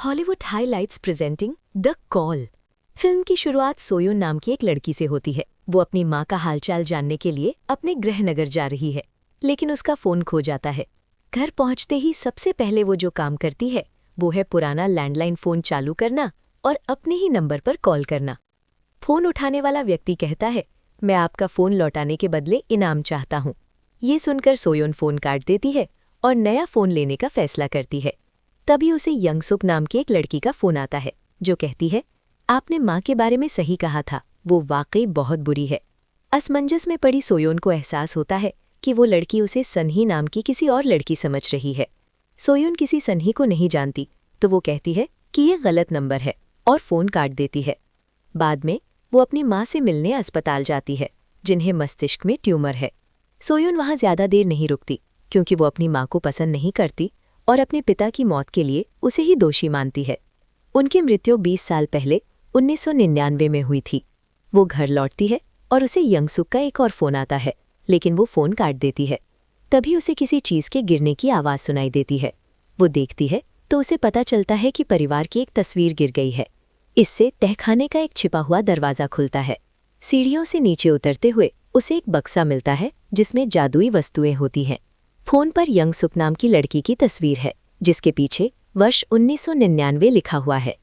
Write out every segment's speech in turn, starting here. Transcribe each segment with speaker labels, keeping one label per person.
Speaker 1: Hollywood highlights presenting the call. Film की शुरुआत Soyeon नाम की एक लड़की से होती है। वो अपनी माँ का हालचाल जानने के लिए अपने गृहनगर जा रही है, लेकिन उसका फोन खो जाता है। घर पहुंचते ही सबसे पहले वो जो काम करती है वो है पुराना लैंडलाइन फोन चालू करना और अपने ही नंबर पर कॉल करना। फोन उठाने वाला व्यक्ति कहता है, मैं आपका फोन लौटाने के बदले इनाम चाहता हूँ। ये सुनकर सोयोन फोन काट देती है और नया फोन लेने का फैसला करती है। तभी उसे यंगसुक नाम की एक लड़की का फोन आता है, जो कहती है, आपने माँ के बारे में सही कहा था, वो वाकई बहुत बुरी है। असमंजस में पड़ी सोयोन को एहसास होता है कि वो लड़की उसे सन्ही नाम की किसी और लड़की समझ रही है। सोयोन किसी सन्ही को नहीं जानती, तो वो कहती है कि ये गलत नंबर है और फोन काट देती है। बाद में वो अपनी माँ से मिलने अस्पताल जाती है, जिन्हें मस्तिष्क में ट्यूमर है। सोयोन वहाँ ज्यादा देर नहीं रुकती, क्योंकि वो अपनी माँ को पसंद नहीं करती और अपने पिता की मौत के लिए उसे ही दोषी मानती है। उनकी मृत्यु 20 साल पहले 1999 में हुई थी। वो घर लौटती है और उसे यंगसुक का एक और फोन आता है, लेकिन वो फोन काट देती है। तभी उसे किसी चीज के गिरने की आवाज सुनाई देती है। वो देखती है तो उसे पता चलता है कि परिवार की एक तस्वीर गिर गई है। इससे तहखाने का एक छिपा हुआ दरवाजा खुलता है। सीढ़ियों से नीचे उतरते हुए उसे एक बक्सा मिलता है, जिसमें जादुई वस्तुएं होती हैं। फोन पर यंगसुक नाम की लड़की की तस्वीर है, जिसके पीछे वर्ष 1999 लिखा हुआ है।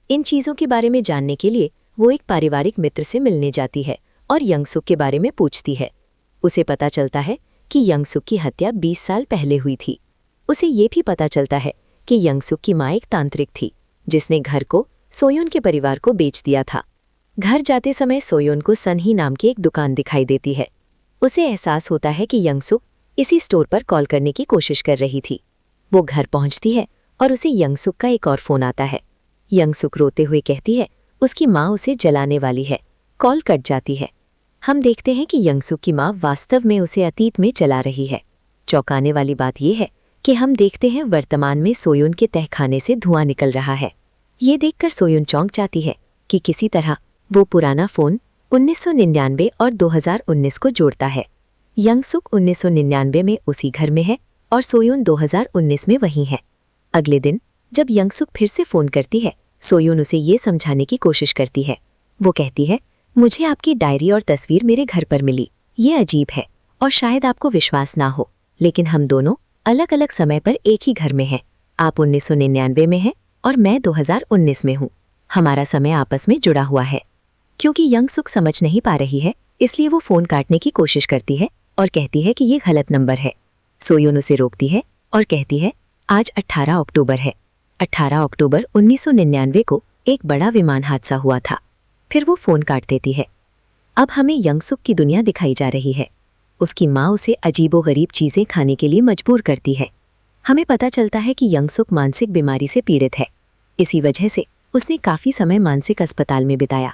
Speaker 1: इन चीजों के बारे में जानने के लिए वो एक पारिवारिक मित्र से मिलने जाती है और यंगसुक के बारे में पूछती है। उसे पता चलता है कि यंगसुक की हत्या 20 साल पहले हुई थी। उसे ये भी पता चलता है कि यंगसुक की माँ एक तांत्रिक थी, जिसने घर को सोयोन के परिवार को बेच दिया था। घर जाते समय सोयोन को सन्ही नाम की एक दुकान दिखाई देती है। उसे एहसास होता है कि यंगसुक इसी स्टोर पर कॉल करने की कोशिश कर रही थी। वो घर पहुंचती है और उसे यंगसुक का एक और फोन आता है। यंगसुक रोते हुए कहती है उसकी माँ उसे जलाने वाली है। कॉल कट जाती है। हम देखते हैं कि यंगसुक की माँ वास्तव में उसे अतीत में जला रही है। चौंकाने वाली बात यह है कि हम देखते हैं वर्तमान में सोयोन के तहखाने से धुआं निकल रहा है। ये देखकर सोयोन चौंक जाती है कि किसी तरह वो पुराना फोन 1999 और 2019 को जोड़ता है। यंगसुक 1999 में उसी घर में है और सोयोन 2019 में वहीं है। अगले दिन जब यंगसुक फिर से फोन करती है, सोयोन उसे ये समझाने की कोशिश करती है। वो कहती है, मुझे आपकी डायरी और तस्वीर मेरे घर पर मिली। ये अजीब है और शायद आपको विश्वास ना हो, लेकिन हम दोनों अलग अलग समय पर एक ही घर में हैं। आप 1999 में हैं और मैं 2019 में हूँ। हमारा समय आपस में जुड़ा हुआ है। क्योंकि यंगसुक समझ नहीं पा रही है, इसलिए वो फोन काटने की कोशिश करती है और कहती है कि ये गलत नंबर है। सोयोन उसे रोकती है और कहती है, आज 18 अक्टूबर है। 18 अक्टूबर 1999 को एक बड़ा विमान हादसा हुआ था। फिर वो फोन काट देती है। अब हमें यंगसुक की दुनिया दिखाई जा रही है। उसकी माँ उसे अजीबोगरीब चीजें खाने के लिए मजबूर करती है। हमें पता चलता है कि यंगसुक मानसिक बीमारी से पीड़ित है। इसी वजह से उसने काफी समय मानसिक अस्पताल में बिताया।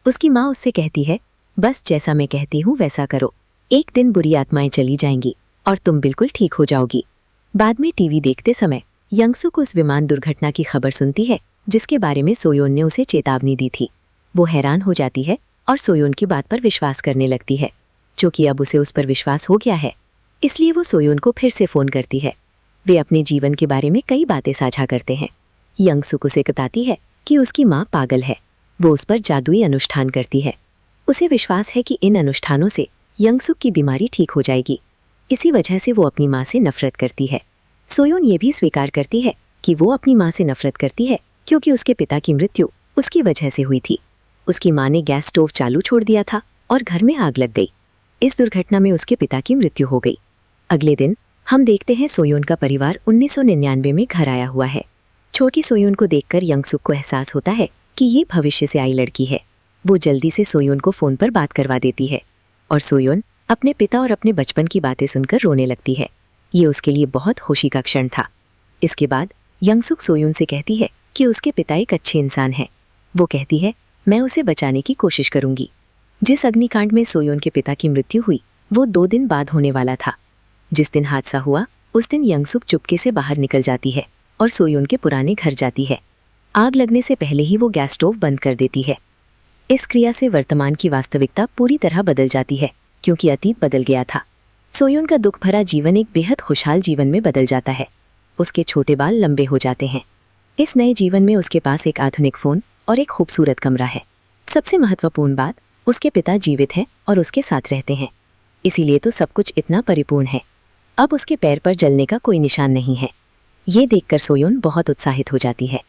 Speaker 1: उसकी माँ उससे कहती है, बस जैसा मैं कहती हूँ वैसा करो। एक दिन बुरी आत्माएं चली जाएंगी और तुम बिल्कुल ठीक हो जाओगी। बाद में टीवी देखते समय यंगसुक उस विमान दुर्घटना की खबर सुनती है, जिसके बारे में सोयोन ने उसे चेतावनी दी थी। वो हैरान हो जाती है और सोयोन की बात पर विश्वास करने लगती है। चूंकि अब उसे उस पर विश्वास हो गया है, इसलिए वो सोयोन को फिर से फोन करती है। वे अपने जीवन के बारे में कई बातें साझा करते हैं। यंगसुक उसे बताती है कि उसकी माँ पागल है। वो उस पर जादुई अनुष्ठान करती है। उसे विश्वास है कि इन अनुष्ठानों से यंगसुक की बीमारी ठीक हो जाएगी। इसी वजह से वो अपनी माँ से नफरत करती है। सोयोन ये भी स्वीकार करती है कि वो अपनी माँ से नफरत करती है, क्योंकि उसके पिता की मृत्यु उसकी वजह से हुई थी। उसकी माँ ने गैस स्टोव चालू छोड़ दिया था और घर में आग लग गई। इस दुर्घटना में उसके पिता की मृत्यु हो गई। अगले दिन हम देखते हैं सोयोन का परिवार 1999 में घर आया हुआ है। छोटी सोयोन को देखकर यंगसुक को एहसास होता है कि ये भविष्य से आई लड़की है। वो जल्दी से सोयोन को फोन पर बात करवा देती है और सोयोन अपने पिता और अपने बचपन की बातें सुनकर रोने लगती है। ये उसके लिए बहुत खुशी का क्षण था। इसके बाद यंगसुक सोयोन से कहती है कि उसके पिता एक अच्छे इंसान हैं। वो कहती है, मैं उसे बचाने की कोशिश करूंगी। जिस अग्निकांड में सोयोन के पिता की मृत्यु हुई, वो 2 दिन बाद होने वाला था। जिस दिन हादसा हुआ, उस दिन यंगसुक चुपके से बाहर निकल जाती है और सोयोन के पुराने घर जाती है। आग लगने से पहले ही वो गैस स्टोव बंद कर देती है। इस क्रिया से वर्तमान की वास्तविकता पूरी तरह बदल जाती है, क्योंकि अतीत बदल गया था। सोयोन का दुख भरा जीवन एक बेहद खुशहाल जीवन में बदल जाता है। उसके छोटे बाल लंबे हो जाते हैं। इस नए जीवन में उसके पास एक आधुनिक फ़ोन और एक खूबसूरत कमरा है। सबसे महत्वपूर्ण बात, उसके पिता जीवित हैं और उसके साथ रहते हैं, इसीलिए तो सब कुछ इतना परिपूर्ण है। अब उसके पैर पर जलने का कोई निशान नहीं है। ये देखकर सोयोन बहुत उत्साहित हो जाती है।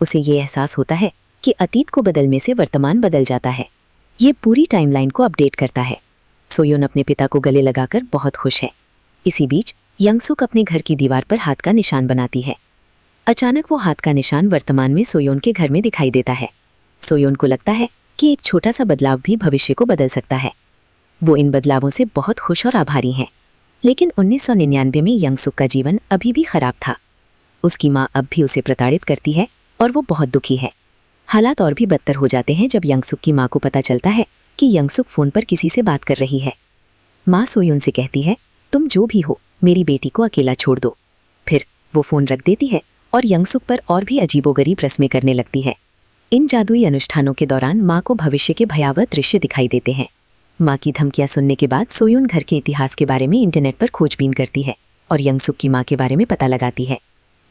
Speaker 1: उसे ये एहसास होता है कि अतीत को बदलने से वर्तमान बदल जाता है। ये पूरी टाइमलाइन को अपडेट करता है। सोयोन अपने पिता को गले लगाकर बहुत खुश है। इसी बीच यंगसुक अपने घर की दीवार पर हाथ का निशान बनाती है। अचानक वो हाथ का निशान वर्तमान में सोयोन के घर में दिखाई देता है। सोयोन को लगता है कि एक छोटा सा बदलाव भी भविष्य को बदल सकता है। वो इन बदलावों से बहुत खुश और आभारी हैं। लेकिन 1999 में यंगसुक का जीवन अभी भी खराब था। उसकी माँ अब भी उसे प्रताड़ित करती है और वो बहुत दुखी है। हालात और भी बदतर हो जाते हैं जब यंगसुक की माँ को पता चलता है कि यंगसुक फ़ोन पर किसी से बात कर रही है। माँ सोयोन से कहती है, तुम जो भी हो, मेरी बेटी को अकेला छोड़ दो। फिर वो फ़ोन रख देती है और यंगसुक पर और भी अजीबोगरीब रस्में करने लगती है। इन जादुई अनुष्ठानों के दौरान माँ को भविष्य के भयावह दृश्य दिखाई देते हैं। माँ की धमकियाँ सुनने के बाद सोयोन घर के इतिहास के बारे में इंटरनेट पर खोजबीन करती है और यंगसुक की माँ के बारे में पता लगाती है।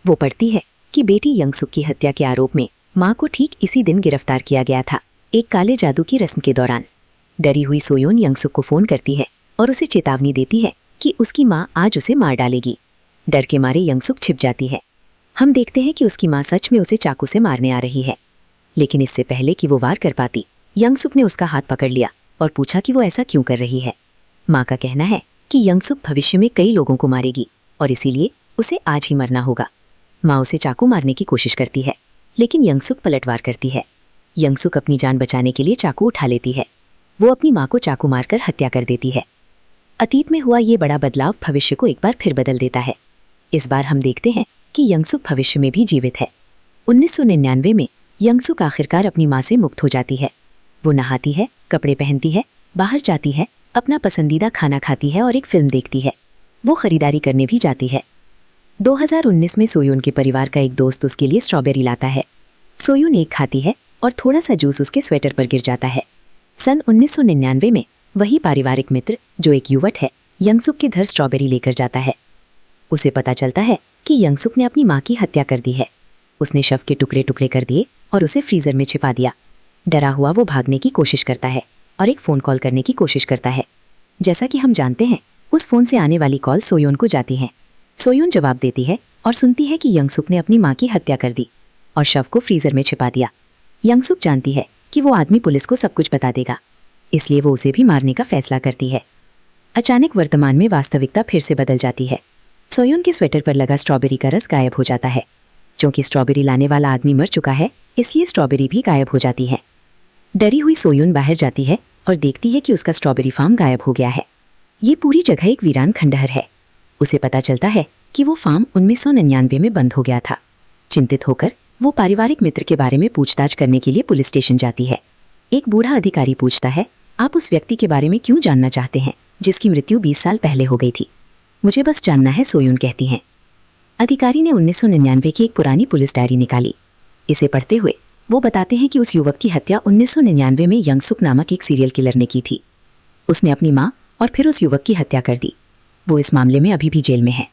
Speaker 1: वो पढ़ती है कि बेटी यंगसुक की हत्या के आरोप में माँ को ठीक इसी दिन गिरफ्तार किया गया था, एक काले जादू की रस्म के दौरान। डरी हुई सोयोन यंगसुक को फ़ोन करती है और उसे चेतावनी देती है कि उसकी माँ आज उसे मार डालेगी। डर के मारे यंगसुक छिप जाती है। हम देखते हैं कि उसकी माँ सच में उसे चाकू से मारने आ रही है, लेकिन इससे पहले कि वो वार कर पाती, यंगसुक ने उसका हाथ पकड़ लिया और पूछा कि वो ऐसा क्यों कर रही है। माँ का कहना है कि यंगसुक भविष्य में कई लोगों को मारेगी और इसीलिए उसे आज ही मरना होगा। माँ उसे चाकू मारने की कोशिश करती है, लेकिन यंगसुक पलटवार करती है। यंगसुक अपनी जान बचाने के लिए चाकू उठा लेती है। वो अपनी माँ को चाकू मारकर हत्या कर देती है। अतीत में हुआ ये बड़ा बदलाव भविष्य को एक बार फिर बदल देता है। इस बार हम देखते हैं कि यंगसुक भविष्य में भी जीवित है। 1999 में यंगसुक आखिरकार अपनी माँ से मुक्त हो जाती है। वो नहाती है, कपड़े पहनती है, बाहर जाती है, अपना पसंदीदा खाना खाती है और एक फिल्म देखती है। वो खरीदारी करने भी जाती है। 2019 में सोयोन के परिवार का एक दोस्त उसके लिए स्ट्रॉबेरी लाता है। सोयोन एक खाती है और थोड़ा सा जूस उसके स्वेटर पर गिर जाता है। सन 1999 में वही पारिवारिक मित्र, जो एक युवक है, यंगसुक के घर स्ट्रॉबेरी लेकर जाता है। उसे पता चलता है कि यंगसुक ने अपनी माँ की हत्या कर दी है। उसने शव के टुकड़े टुकड़े कर दिए और उसे फ्रीजर में छिपा दिया। डरा हुआ वो भागने की कोशिश करता है और एक फ़ोन कॉल करने की कोशिश करता है। जैसा कि हम जानते हैं, उस फ़ोन से आने वाली कॉल सोयोन को जाती है। सोयोन जवाब देती है और सुनती है कि यंगसुक ने अपनी माँ की हत्या कर दी और शव को फ्रीजर में छिपा दिया। यंगसुक जानती है कि वो आदमी पुलिस को सब कुछ बता देगा, इसलिए वो उसे भी मारने का फैसला करती है। अचानक वर्तमान में वास्तविकता फिर से बदल जाती है। सोयोन के स्वेटर पर लगा स्ट्रॉबेरी का रस गायब हो जाता है। क्योंकि स्ट्रॉबेरी लाने वाला आदमी मर चुका है, इसलिए स्ट्रॉबेरी भी गायब हो जाती है। डरी हुई सोयोन बाहर जाती है और देखती है कि उसका स्ट्रॉबेरी फार्म गायब हो गया है। ये पूरी जगह एक वीरान खंडहर है। उसे पता चलता है कि वो फार्म 1999 में बंद हो गया था। चिंतित होकर वो पारिवारिक मित्र के बारे में पूछताछ करने के लिए पुलिस स्टेशन जाती है। एक बूढ़ा अधिकारी पूछता है, आप उस व्यक्ति के बारे में क्यों जानना चाहते हैं जिसकी मृत्यु 20 साल पहले हो गई थी? मुझे बस जानना है, सोयोन कहती हैं। अधिकारी ने 1999 की एक पुरानी पुलिस डायरी निकाली। इसे पढ़ते हुए वो बताते हैं कि उस युवक की हत्या 1999 में यंगसुक नामक एक सीरियल किलर ने की थी। उसने अपनी माँ और फिर उस युवक की हत्या कर दी। वो इस मामले में अभी भी जेल में है।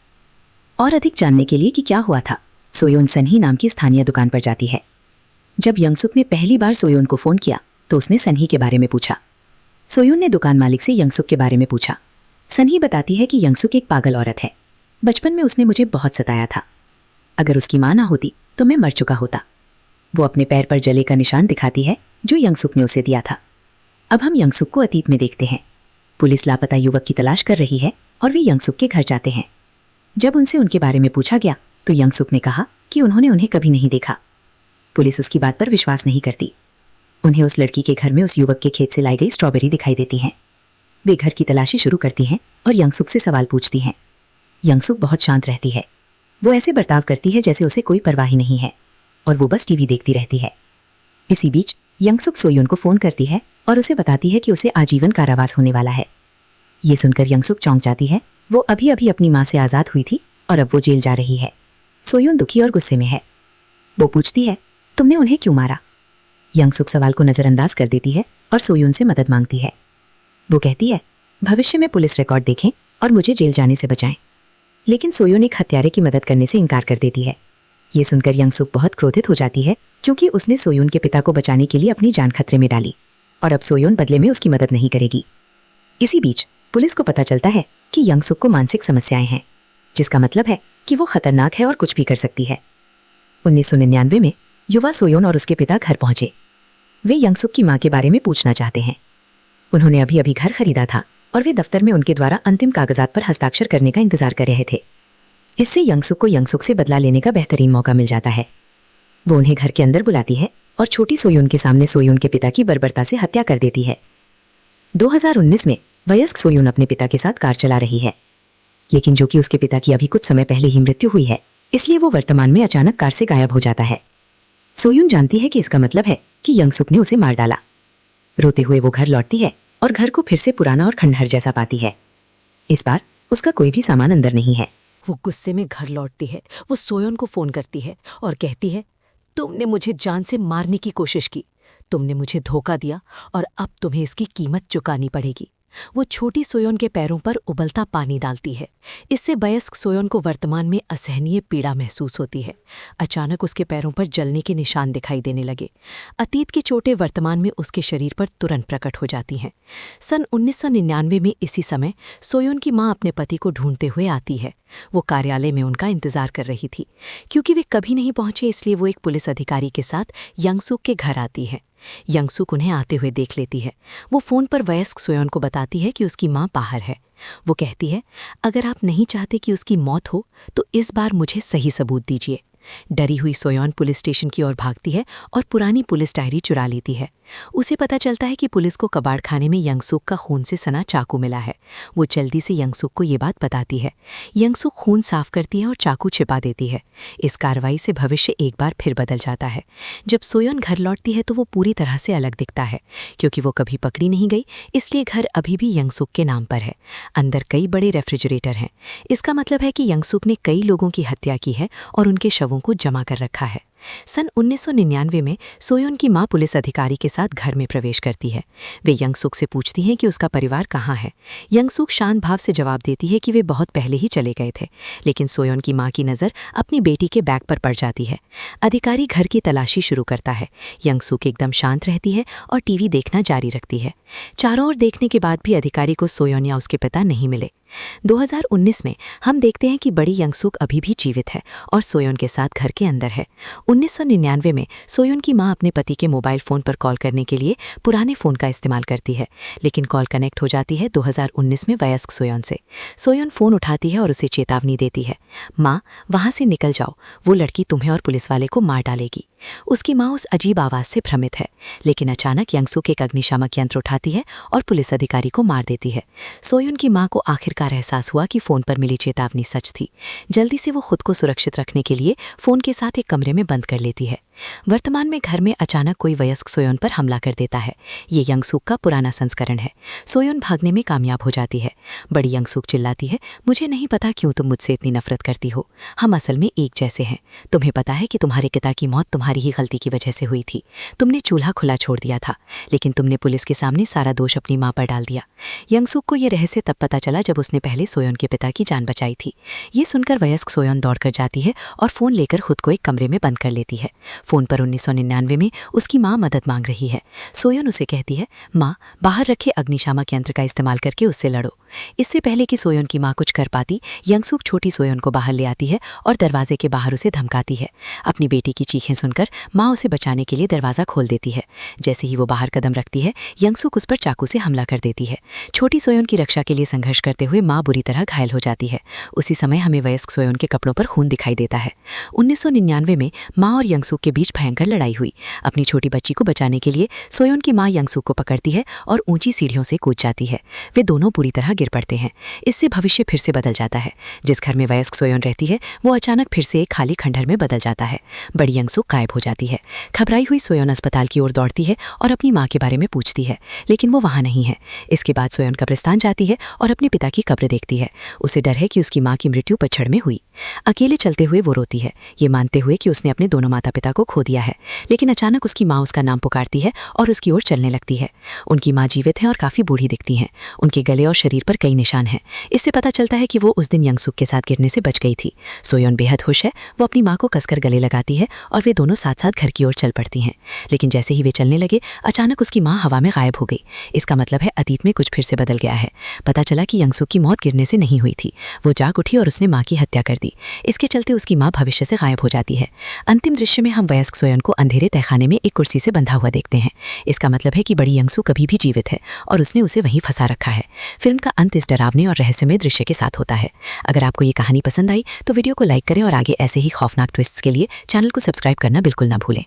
Speaker 1: और अधिक जानने के लिए कि क्या हुआ था, सोयोन सन्ही नाम की स्थानीय दुकान पर जाती है। जब यंगसुक ने पहली बार सोयोन को फ़ोन किया तो उसने सन्ही के बारे में पूछा। सोयोन ने दुकान मालिक से यंगसुक के बारे में पूछा। सन्ही बताती है कि यंगसुक एक पागल औरत है। बचपन में उसने मुझे बहुत सताया था। अगर उसकी माँ ना होती तो मैं मर चुका होता। वो अपने पैर पर जले का निशान दिखाती है जो यंगसुक ने उसे दिया था। अब हम यंगसुक को अतीत में देखते हैं। पुलिस लापता युवक की तलाश कर रही है और वे यंगसुक के घर जाते हैं। जब उनसे उनके बारे में पूछा गया तो यंगसुक ने कहा कि उन्होंने उन्हें कभी नहीं देखा। पुलिस उसकी बात पर विश्वास नहीं करती। उन्हें उस लड़की के घर में उस युवक के खेत से लाई गई स्ट्रॉबेरी दिखाई देती हैं। वे घर की तलाशी शुरू करती हैं और यंगसुक से सवाल पूछती हैं। यंगसुक बहुत शांत रहती है। वो ऐसे बर्ताव करती है जैसे उसे कोई परवाह ही नहीं है और वो बस टीवी देखती रहती है। इसी बीच यंगसुक सोयोन को फ़ोन करती है और उसे बताती है कि उसे आजीवन कारावास होने वाला है। ये सुनकर यंगसुक चौंक जाती है। वो अभी अभी अपनी माँ से आज़ाद हुई थी और अब वो जेल जा रही है। सोयोन दुखी और गुस्से में है। वो पूछती है, तुमने उन्हें क्यों मारा? यंगसुक सवाल को नज़रअंदाज कर देती है और सोयोन से मदद मांगती है। वो कहती है, भविष्य में पुलिस रिकॉर्ड देखें और मुझे जेल जाने से बचाएं। लेकिन सोयोन एक हत्यारे की मदद करने से इनकार कर देती है।
Speaker 2: ये सुनकर यंगसुक बहुत क्रोधित हो जाती है क्योंकि उसने सोयून के पिता को बचाने के लिए अपनी जान खतरे में डाली और अब सोयून बदले में उसकी मदद नहीं करेगी। इसी बीच पुलिस को पता चलता है कि यंगसुक को मानसिक समस्याएं हैं, जिसका मतलब है कि वो खतरनाक है और कुछ भी कर सकती है। 1999 में युवा सोयोन और उसके पिता घर पहुंचे। वे यंगसुक की मां के बारे में पूछना चाहते हैं। उन्होंने अभी अभी घर खरीदा था और वे दफ्तर में उनके द्वारा अंतिम कागजात पर हस्ताक्षर करने का इंतजार कर रहे थे। इससे यंगसुक को यंगसुक से बदला लेने का बेहतरीन मौका मिल जाता है। वो उन्हें घर के अंदर बुलाती है और छोटी सोयून के सामने सोयून के पिता की बर्बरता से हत्या कर देती है। 2019 में वयस्क सोयून अपने पिता के साथ कार चला रही है, लेकिन जो कि उसके पिता की अभी कुछ समय पहले ही मृत्यु हुई है, इसलिए वो वर्तमान में अचानक कार से गायब हो जाता है। सोयून जानती है कि इसका मतलब है कि यंगसुक ने उसे मार डाला। रोते हुए वो घर लौटती है और घर को फिर से पुराना और खंडहर जैसा पाती है। इस बार उसका कोई भी सामान अंदर नहीं है।
Speaker 1: वो गुस्से में घर लौटती है। वो सोयोन को फोन करती है और कहती है, तुमने मुझे जान से मारने की कोशिश की, तुमने मुझे धोखा दिया और अब तुम्हें इसकी कीमत चुकानी पड़ेगी। वो छोटी सोयोन के पैरों पर उबलता पानी डालती है। इससे वयस्क सोयोन को वर्तमान में असहनीय पीड़ा महसूस होती है। अचानक उसके पैरों पर जलने के निशान दिखाई देने लगे। अतीत की चोटें वर्तमान में उसके शरीर पर तुरंत प्रकट हो जाती हैं। सन 1999 में इसी समय सोयोन की मां अपने पति को ढूंढते हुए आती है। वो कार्यालय में उनका इंतजार कर रही थी। क्योंकि वे कभी नहीं पहुंचे, इसलिए वो एक पुलिस अधिकारी के साथ यंगसुक के घर आती है। यंगसुक उन्हें आते हुए देख लेती है। वो फोन पर वयस्क सोयोन को बताती है कि उसकी मां बाहर है। वो कहती है, अगर आप नहीं चाहते कि उसकी मौत हो तो इस बार मुझे सही सबूत दीजिए। डरी हुई सोयोन पुलिस स्टेशन की ओर भागती है और पुरानी पुलिस डायरी चुरा लेती है। उसे पता चलता है कि पुलिस को कबाड़खाने में यंगसुक का खून से सना चाकू मिला है। वो जल्दी से यंगसुक को ये बात बताती है। यंगसुक खून साफ करती है और चाकू छिपा देती है। इस कार्रवाई से भविष्य एक बार फिर बदल जाता है। जब सोयोन घर लौटती है तो वो पूरी तरह से अलग दिखता है। क्योंकि वो कभी पकड़ी नहीं गई, इसलिए घर अभी भी यंगसुक के नाम पर है। अंदर कई बड़े रेफ्रिजरेटर हैं। इसका मतलब है कि यंगसुक ने कई लोगों की हत्या की है और उनके शवों को जमा कर रखा है। सन 1999 में सोयोन की मां पुलिस अधिकारी के साथ घर में प्रवेश करती है। वे यंगसुक से पूछती हैं कि उसका परिवार कहाँ है। यंगसुक शांत भाव से जवाब देती है कि वे बहुत पहले ही चले गए थे, लेकिन सोयोन की मां की नज़र अपनी बेटी के बैग पर पड़ जाती है। अधिकारी घर की तलाशी शुरू करता है। यंगसुक एकदम शांत रहती है और टीवी देखना जारी रखती है। चारों ओर देखने के बाद भी अधिकारी को सोयोन या उसके पिता नहीं मिले। 2019 में हम देखते हैं कि बड़ी यंगसुक अभी भी जीवित है और सोयोन के साथ घर के अंदर है। 1999 में सोयोन की मां अपने पति के मोबाइल फ़ोन पर कॉल करने के लिए पुराने फ़ोन का इस्तेमाल करती है, लेकिन कॉल कनेक्ट हो जाती है 2019 में वयस्क सोयोन से। सोयोन फ़ोन उठाती है और उसे चेतावनी देती है, माँ वहाँ से निकल जाओ, वो लड़की तुम्हें और पुलिस वाले को मार डालेगी। उसकी माँ उस अजीब आवाज़ से भ्रमित है, लेकिन अचानक यंगसुक एक अग्निशामक यंत्र उठाती है और पुलिस अधिकारी को मार देती है। सोयोन की माँ को आखिरकार एहसास हुआ कि फ़ोन पर मिली चेतावनी सच थी। जल्दी से वो खुद को सुरक्षित रखने के लिए फ़ोन के साथ एक कमरे में बंद कर लेती है। वर्तमान में घर में अचानक कोई वयस्क सोयोन पर हमला कर देता है। ये यंगसुक का पुराना संस्करण है। सोयोन भागने में कामयाब हो जाती है। बड़ी यंगसुक चिल्लाती है, मुझे नहीं पता क्यों तुम मुझसे इतनी नफरत करती हो। हम असल में एक जैसे हैं। तुम्हें पता है कि तुम्हारे पिता की मौत तुम्हारी ही गलती की वजह से हुई थी। तुमने चूल्हा खुला छोड़ दिया था, लेकिन तुमने पुलिस के सामने सारा दोष अपनी माँ पर डाल दिया। यंगसुक को यह रहस्य तब पता चला जब उसने पहले सोयोन के पिता की जान बचाई थी। ये सुनकर वयस्क सोयोन दौड़कर जाती है और फ़ोन लेकर खुद को एक कमरे में बंद कर लेती है। फ़ोन पर 1999 में उसकी माँ मदद मांग रही है। सोयोन उसे कहती है, माँ बाहर रखे अग्निशामक यंत्र का इस्तेमाल करके उससे लड़ो। इससे पहले कि सोयोन की माँ कुछ कर पाती, यंगसुक छोटी सोयोन को बाहर ले आती है और दरवाजे के बाहर उसे धमकाती है। अपनी बेटी की चीखें सुनकर माँ उसे बचाने के लिए दरवाज़ा खोल देती है। जैसे ही वो बाहर कदम रखती है, यंगसुक उस पर चाकू से हमला कर देती है। छोटी सोयोन की रक्षा के लिए संघर्ष करते हुए माँ बुरी तरह घायल हो जाती है। उसी समय हमें वयस्क सोयोन के कपड़ों पर खून दिखाई देता है। 1999 में माँ और यंगसुक के बीच भयंकर लड़ाई हुई। अपनी छोटी बच्ची को बचाने के लिए सोयोन की माँ यंगसुक को पकड़ती है और ऊंची सीढ़ियों से कूद जाती है। वे दोनों पूरी तरह गिर पड़ते हैं। इससे भविष्य फिर से बदल जाता है। जिस घर में वयस्क सोयोन रहती है, वो अचानक फिर से एक खाली खंडहर में बदल जाता है। बड़ी यंगसुक गायब हो जाती है। घबराई हुई सोयोन अस्पताल की ओर दौड़ती है और अपनी माँ के बारे में पूछती है, लेकिन वो वहाँ नहीं है। इसके बाद सोयोन कब्रिस्तान जाती है और अपने पिता की कब्र देखती है। उसे डर है कि उसकी माँ की मृत्यु पतझड़ में हुई। अकेले चलते हुए वो रोती है, ये मानते हुए कि उसने अपने दोनों माता पिता को खो दिया है। लेकिन अचानक उसकी माँ उसका नाम पुकारती है और उसकी ओर चलने लगती है। उनकी माँ जीवित हैं और काफ़ी बूढ़ी दिखती हैं। उनके गले और शरीर
Speaker 2: पर कई निशान हैं। इससे पता चलता है कि वो उस दिन यंगसुक के साथ गिरने से बच गई थी। सोयोन बेहद खुश है। वो अपनी माँ को कसकर गले लगाती है और वे दोनों साथ साथ घर की ओर चल पड़ती हैं। लेकिन जैसे ही वे चलने लगे, अचानक उसकी माँ हवा में गायब हो गई। इसका मतलब है अतीत में कुछ फिर से बदल गया है। पता चला कि यंगसुक की मौत गिरने से नहीं हुई थी। वो जाग उठी और उसने माँ की हत्या कर दी। इसके चलते उसकी माँ भविष्य से गायब हो जाती है। अंतिम दृश्य में हम वयस्क सोयोन को अंधेरे तहखाने में एक कुर्सी से बंधा हुआ देखते हैं। इसका मतलब है कि बड़ी यंगसुक कभी भी जीवित है और उसने उसे वहीं फंसा रखा है। फिल्म का अंत इस डरावने और रहस्यमय दृश्य के साथ होता है। अगर आपको ये कहानी पसंद आई तो वीडियो को लाइक करें और आगे ऐसे ही खौफनाक ट्विस्ट्स के लिए चैनल को सब्सक्राइब करना बिल्कुल ना भूलें।